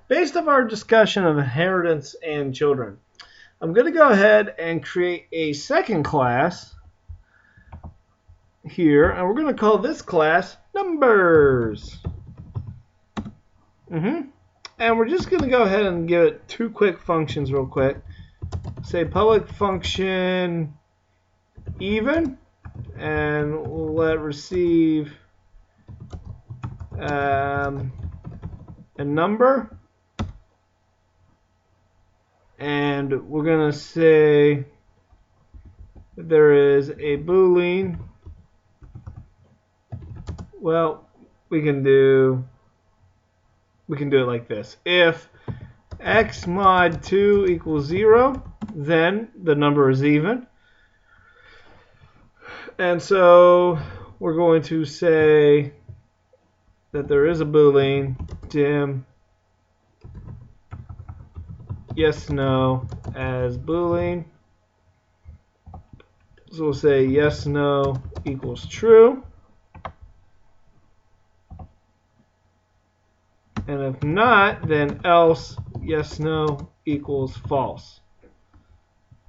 based on our discussion of inheritance and children, I'm going to go ahead and create a second class here, and we're going to call this class numbers. And we're just going to go ahead and give it two quick functions real quick. Say public function even, and we'll let receive a number, and we're going to say that there is a Boolean. Well, we can do it like this. If x mod 2 equals 0, then the number is even. And so we're going to say that there is a Boolean, dim yes, no as Boolean. So we'll say yes, no equals true. And if not, then else yes, no equals false.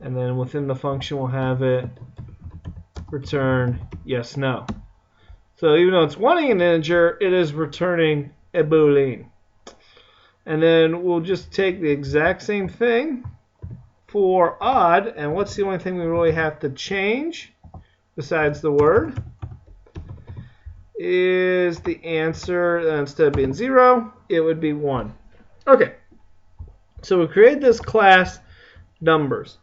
And then within the function we'll have it return yes, no. So even though it's wanting an integer, it is returning a Boolean. And then we'll just take the exact same thing for odd. And what's the only thing we really have to change besides the word? Is the answer, instead of being 0, it would be 1. Okay, so we create this class numbers.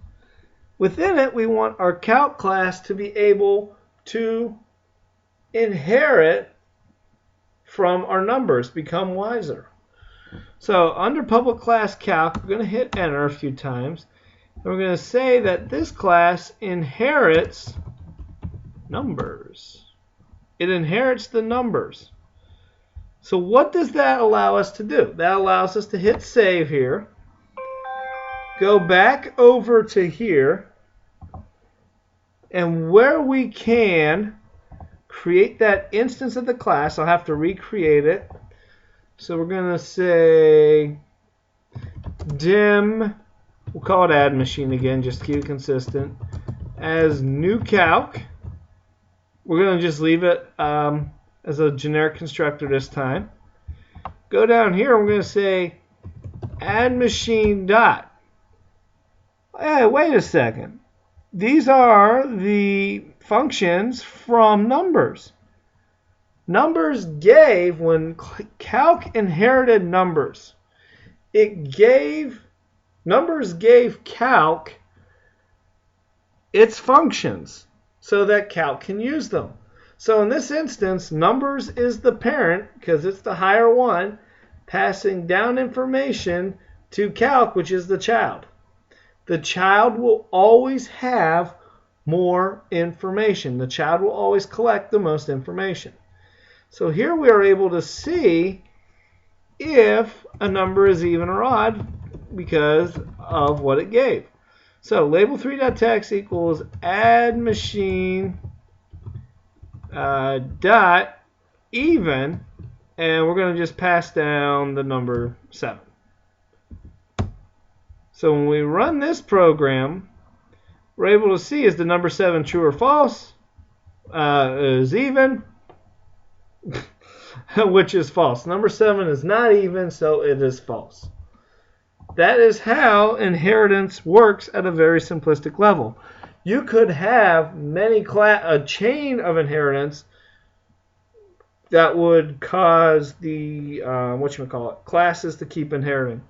Within it, we want our calc class to be able to inherit from our numbers, become wiser. So under public class calc, we're going to hit enter a few times, and we're going to say that this class inherits numbers. It inherits the numbers. So what does that allow us to do? That allows us to hit save here, go back over to here, and where we can create that instance of the class, I'll have to recreate it. So we're going to say dim, we'll call it add machine again, just to keep it consistent, as new calc. We're going to just leave it as a generic constructor this time. Go down here, we're going to say add machine dot. Hey, wait a second. These are the functions from numbers. Numbers gave, when calc inherited numbers, numbers gave calc its functions so that calc can use them. So in this instance, numbers is the parent because it's the higher one, passing down information to calc, which is the child. The child will always have more information. The child will always collect the most information. So here we are able to see if a number is even or odd because of what it gave. So label3.text equals add machine dot even, and we're going to just pass down the number 7. So when we run this program, we're able to see is the number 7 true or false, is even, which is false. Number 7 is not even, so it is false. That is how inheritance works at a very simplistic level. You could have a chain of inheritance that would cause the classes to keep inheriting.